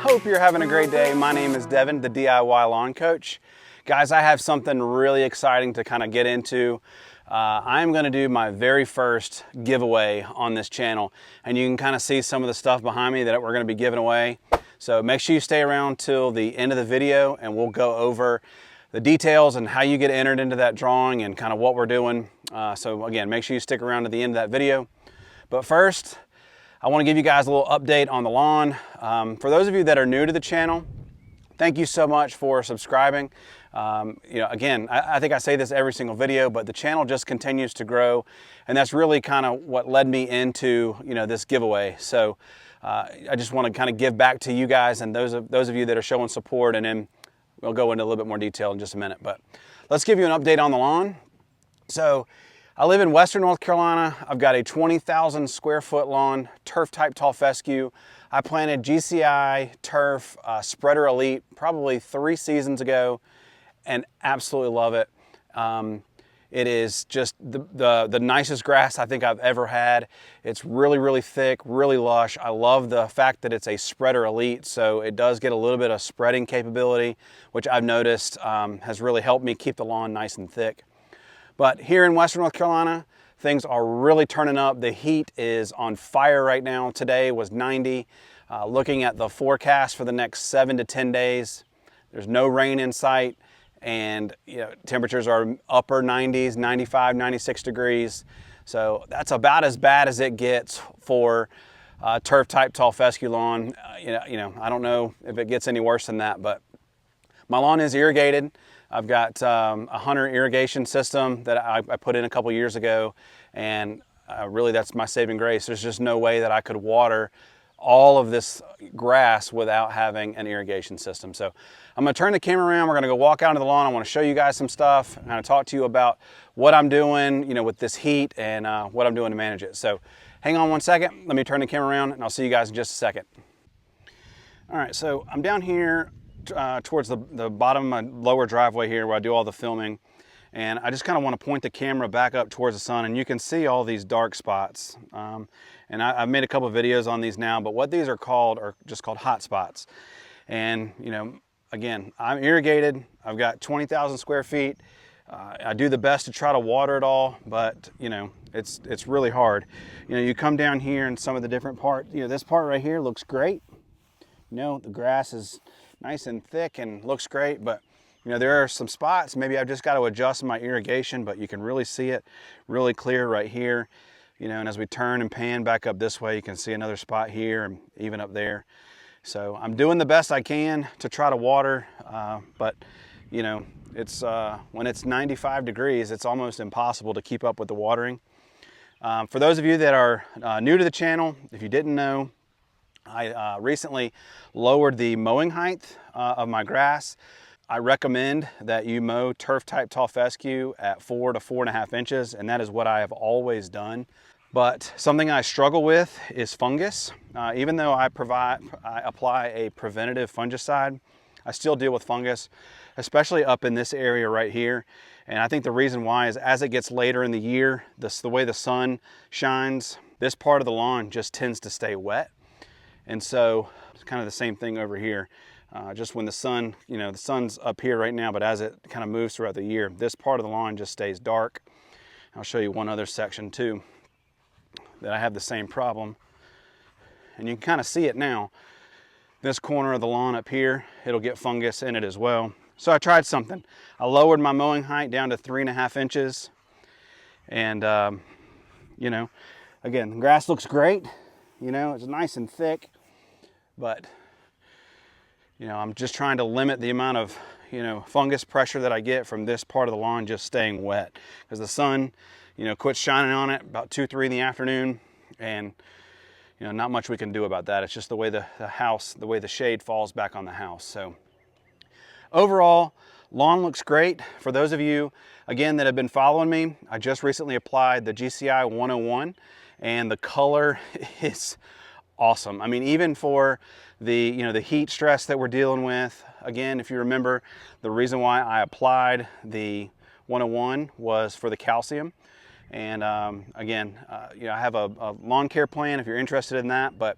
Hope you're having a great day. My name is Devin, the DIY Lawn Coach. Guys, I have something really exciting to kind of get into. I'm going to do my very first giveaway on this channel, and you can kind of see some of the stuff behind me that we're going to be giving away. So make sure you stay around till the end of the video, and we'll go over the details and how you get entered into that drawing and kind of what we're doing. So again, make sure you stick around to the end of that video. But first, I want to give you guys a little update on the lawn. For those of you that are new to the channel, thank you so much for subscribing. Again, I think I say this every single video, but the channel just continues to grow, and that's really kind of what led me into this giveaway. So I just want to kind of give back to you guys and those of you that are showing support, and then we'll go into a little bit more detail in just a minute. But let's give you an update on the lawn. So I live in Western North Carolina. I've got a 20,000 square foot lawn, turf type tall fescue. I planted GCI Turf Spreader Elite probably 3 seasons ago and absolutely love it. It is just the nicest grass I think I've ever had. It's really, really thick, really lush. I love the fact that it's a Spreader Elite, so it does get a little bit of spreading capability, which I've noticed has really helped me keep the lawn nice and thick. But here in Western North Carolina, things are really turning up. The heat is on fire right now. Today was 90. Looking at the forecast for the next 7 to 10 days, there's no rain in sight, and temperatures are upper 90s, 95, 96 degrees. So that's about as bad as it gets for turf type tall fescue lawn. I don't know if it gets any worse than that, but my lawn is irrigated. I've got a Hunter irrigation system that I put in a couple years ago, and really that's my saving grace. There's just no way that I could water all of this grass without having an irrigation system. So I'm gonna turn the camera around. We're gonna go walk out into the lawn. I wanna show you guys some stuff and kind of talk to you about what I'm doing, with this heat and what I'm doing to manage it. So hang on one second. Let me turn the camera around and I'll see you guys in just a second. All right, so I'm down here towards the bottom of my lower driveway here where I do all the filming, and I just kind of want to point the camera back up towards the sun, and you can see all these dark spots. And I've made a couple of videos on these now, but what these are called are just called hot spots. And again, I'm irrigated. I've got 20,000 square feet. I do the best to try to water it all, but it's really hard. You come down here and some of the different parts. This part right here looks great. The grass is nice and thick and looks great, but there are some spots maybe I've just got to adjust my irrigation, but you can really see it really clear right here. And as we turn and pan back up this way, you can see another spot here and even up there. So I'm doing the best I can to try to water, but it's when it's 95 degrees, it's almost impossible to keep up with the watering. For those of you that are new to the channel, if you didn't know, I recently lowered the mowing height of my grass. I recommend that you mow turf type tall fescue at 4 to 4.5 inches, and that is what I have always done. But something I struggle with is fungus. Even though I apply a preventative fungicide, I still deal with fungus, especially up in this area right here. And I think the reason why is as it gets later in the year, the way the sun shines, this part of the lawn just tends to stay wet. And so it's kind of the same thing over here. Just when the sun, the sun's up here right now, but as it kind of moves throughout the year, this part of the lawn just stays dark. I'll show you one other section too that I have the same problem. And you can kind of see it now. This corner of the lawn up here, it'll get fungus in it as well. So I tried something. I lowered my mowing height down to 3.5 inches. And, again, the grass looks great. It's nice and thick, but I'm just trying to limit the amount of fungus pressure that I get from this part of the lawn just staying wet, because the sun quits shining on it about 2, 3 in the afternoon, and not much we can do about that. It's just the way the way the shade falls back on the house. So overall, lawn looks great. For those of you again that have been following me, I just recently applied the GCI 101, and the color is awesome. I mean, even for the heat stress that we're dealing with, again, if you remember, the reason why I applied the 101 was for the calcium. And again, I have a lawn care plan if you're interested in that, but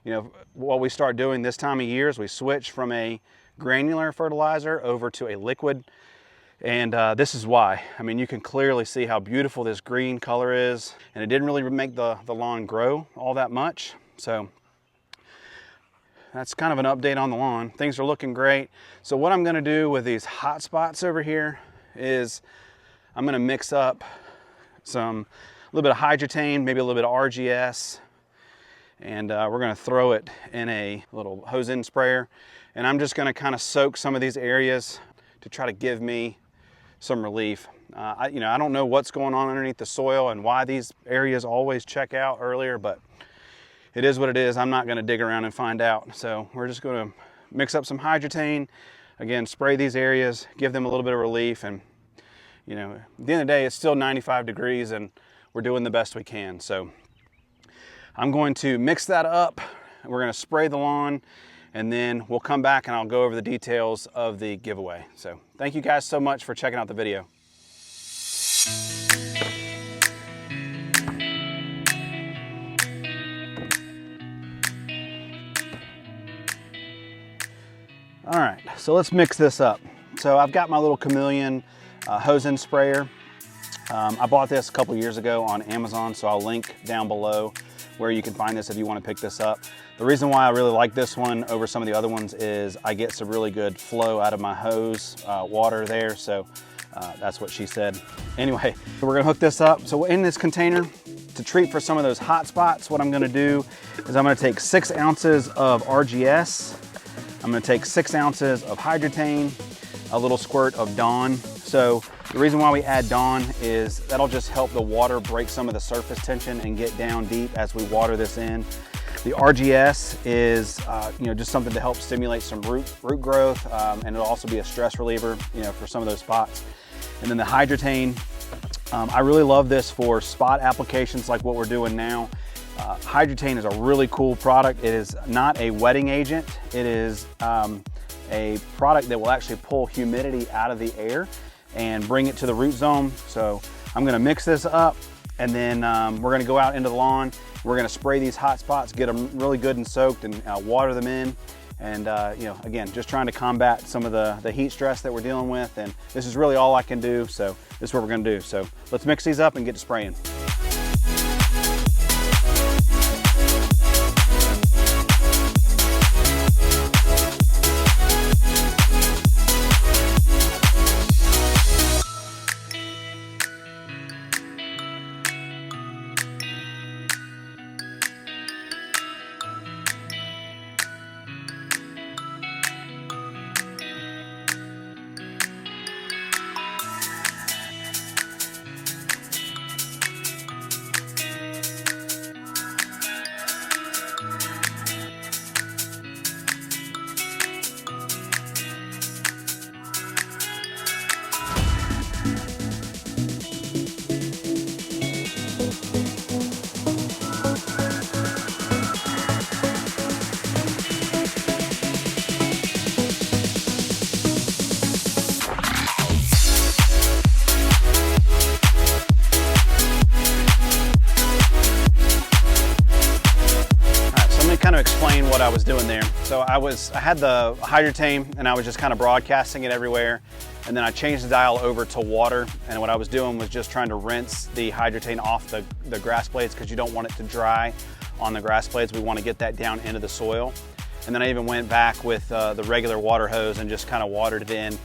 You know, what we start doing this time of year is we switch from a granular fertilizer over to a liquid. And this is why. I mean, you can clearly see how beautiful this green color is, and it didn't really make the lawn grow all that much. So that's kind of an update on the lawn. Things are looking great. So what I'm gonna do with these hot spots over here is I'm gonna mix up a little bit of hydrotane, maybe a little bit of RGS, and we're gonna throw it in a little hose end sprayer. And I'm just gonna kind of soak some of these areas to try to give me some relief. I don't know what's going on underneath the soil and why these areas always check out earlier, but it is what it is. I'm not gonna dig around and find out. So we're just gonna mix up some hydrotane, again, spray these areas, give them a little bit of relief. And you know, at the end of the day, it's still 95 degrees and we're doing the best we can. So I'm going to mix that up. We're gonna spray the lawn, and then we'll come back and I'll go over the details of the giveaway. So thank you guys so much for checking out the video. All right, so let's mix this up. So I've got my little Chameleon hose end sprayer. I bought this a couple years ago on Amazon, so I'll link down below where you can find this if you want to pick this up. The reason why I really like this one over some of the other ones is I get some really good flow out of my hose water there, so that's what she said. Anyway, so we're gonna hook this up. So in this container, to treat for some of those hot spots, what I'm gonna do is I'm gonna take 6 ounces of RGS, I'm gonna take 6 ounces of hydrotane, a little squirt of Dawn. So the reason why we add Dawn is that'll just help the water break some of the surface tension and get down deep as we water this in. The RGS is just something to help stimulate some root growth, and it'll also be a stress reliever, for some of those spots. And then the hydrotane, I really love this for spot applications like what we're doing now. Hydrotane is a really cool product. It is not a wetting agent. It is a product that will actually pull humidity out of the air and bring it to the root zone. So I'm gonna mix this up, and then we're gonna go out into the lawn. We're gonna spray these hot spots, get them really good and soaked, and water them in. And again, just trying to combat some of the heat stress that we're dealing with. And this is really all I can do. So this is what we're gonna do. So let's mix these up and get to spraying. Explain what I was doing there. So I had the hydrotane and I was just kind of broadcasting it everywhere, and then I changed the dial over to water, and what I was doing was just trying to rinse the hydrotane off the grass blades, because you don't want it to dry on the grass blades. We want to get that down into the soil. And then I even went back with the regular water hose and just kind of watered it in.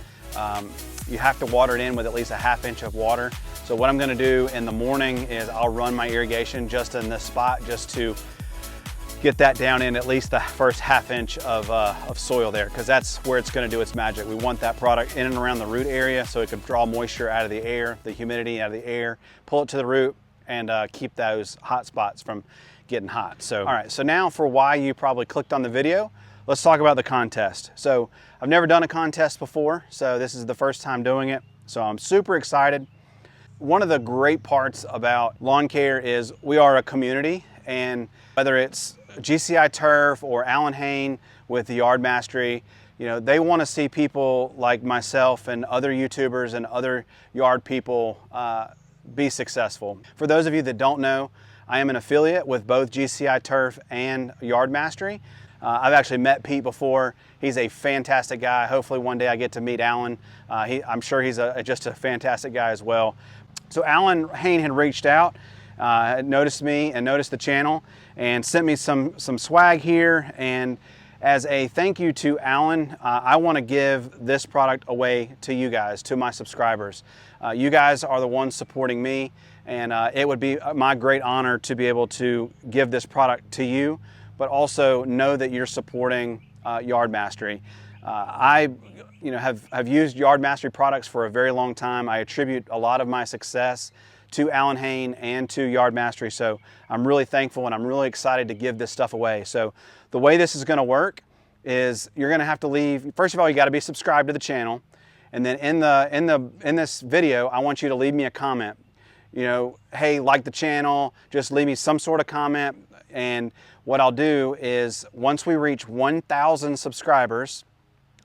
You have to water it in with at least a ½ inch of water. So what I'm going to do in the morning is I'll run my irrigation just in this spot, just to get that down in at least the first ½ inch of soil there, because that's where it's going to do its magic. We want that product in and around the root area so it can draw moisture out of the air, the humidity out of the air, pull it to the root, and keep those hot spots from getting hot. So, all right, so now for why you probably clicked on the video, let's talk about the contest. So I've never done a contest before, so this is the first time doing it. So I'm super excited. One of the great parts about lawn care is we are a community, and whether it's GCI Turf or Alan Hain with the Yard Mastery, they want to see people like myself and other YouTubers and other yard people be successful. For those of you that don't know, I am an affiliate with both GCI Turf and Yard Mastery. I've actually met Pete before. He's a fantastic guy. Hopefully one day I get to meet Alan. I'm sure he's just a fantastic guy as well. So Alan Hain had reached out, noticed me and noticed the channel, and sent me some swag here. And as a thank you to Alan, I want to give this product away to you guys, to my subscribers. You guys are the ones supporting me, and it would be my great honor to be able to give this product to you, but also know that you're supporting Yard Mastery. I have used Yard Mastery products for a very long time. I attribute a lot of my success to Alan Hain and to Yard Mastery, so I'm really thankful and I'm really excited to give this stuff away. So the way this is going to work is you're going to have to leave, first of all, you got to be subscribed to the channel, and then in this video I want you to leave me a comment. Hey, like the channel, just leave me some sort of comment. And what I'll do is once we reach 1,000 subscribers,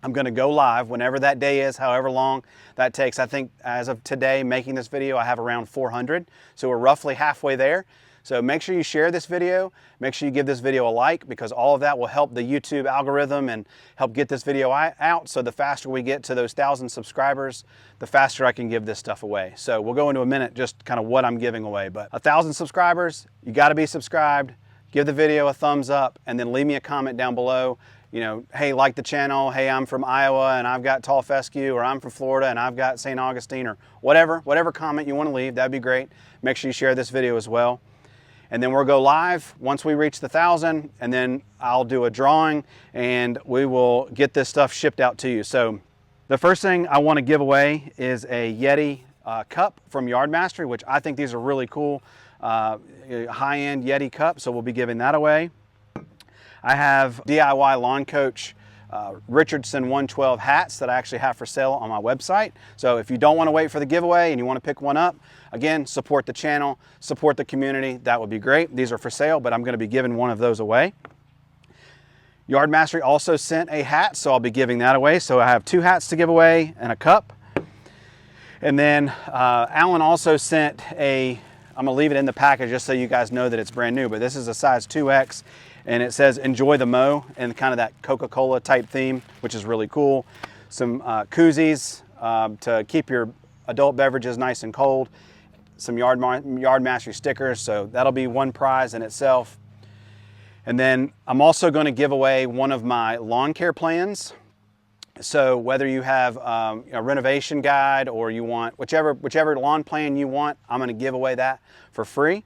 I'm going to go live whenever that day is, however long that takes. I think as of today, making this video, I have around 400. So we're roughly halfway there. So make sure you share this video. Make sure you give this video a like, because all of that will help the YouTube algorithm and help get this video out. So the faster we get to those 1,000 subscribers, the faster I can give this stuff away. So we'll go into a minute just kind of what I'm giving away. But 1,000 subscribers, you got to be subscribed. Give the video a thumbs up, and then leave me a comment down below. Hey, like the channel. Hey, I'm from Iowa and I've got tall fescue, or I'm from Florida and I've got St. Augustine, or whatever comment you want to leave. That'd be great. Make sure you share this video as well. And then we'll go live once we reach the 1,000, and then I'll do a drawing and we will get this stuff shipped out to you. So the first thing I want to give away is a Yeti cup from Yard Mastery, which I think these are really cool. High-end Yeti cup, so we'll be giving that away. I have DIY Lawn Coach Richardson 112 hats that I actually have for sale on my website. So if you don't want to wait for the giveaway and you want to pick one up, again, support the channel, support the community. That would be great. These are for sale, but I'm going to be giving one of those away. Yard Mastery also sent a hat, so I'll be giving that away. So I have 2 hats to give away and a cup. And then Alan also sent I'm going to leave it in the package just so you guys know that it's brand new, but this is a size 2X, and it says enjoy the mow, and kind of that Coca-Cola type theme, which is really cool. Some koozies to keep your adult beverages nice and cold. Some Yard Mastery stickers, so that'll be one prize in itself. And then I'm also going to give away one of my lawn care plans. So whether you have a renovation guide, or you want whichever lawn plan you want, I'm going to give away that for free.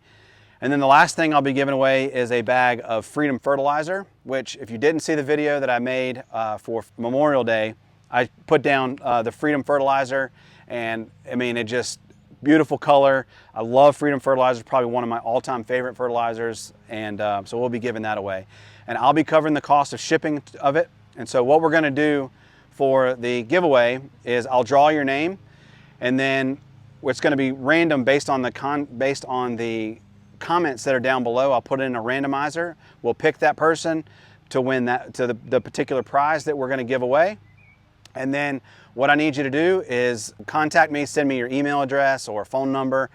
And then the last thing I'll be giving away is a bag of Freedom Fertilizer, which if you didn't see the video that I made for Memorial Day, I put down the Freedom Fertilizer, and I mean, it just beautiful color. I love Freedom Fertilizer, probably one of my all-time favorite fertilizers, and so we'll be giving that away. And I'll be covering the cost of shipping of it. And so what we're going to do for the giveaway is I'll draw your name, and then it's going to be random based on the comments that are down below. I'll put it in a randomizer. We'll pick that person to win the particular prize that we're going to give away. And then what I need you to do is contact me, send me your email address or phone number.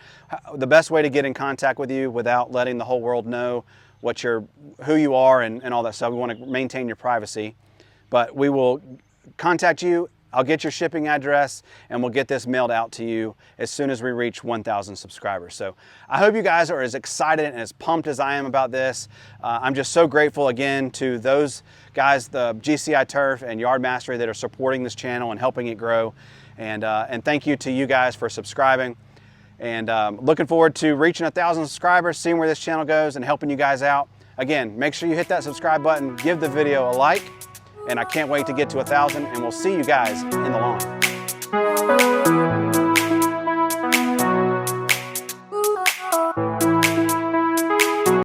The best way to get in contact with you without letting the whole world know who you are and all that stuff. We want to maintain your privacy, but we will contact you. I'll get your shipping address, and we'll get this mailed out to you as soon as we reach 1,000 subscribers. So I hope you guys are as excited and as pumped as I am about this. I'm just so grateful again to those guys, the GCI Turf and Yard Mastery, that are supporting this channel and helping it grow. And thank you to you guys for subscribing. And looking forward to reaching 1,000 subscribers, seeing where this channel goes, and helping you guys out. Again, make sure you hit that subscribe button, give the video a like, and I can't wait to get to 1,000, and we'll see you guys in the lawn.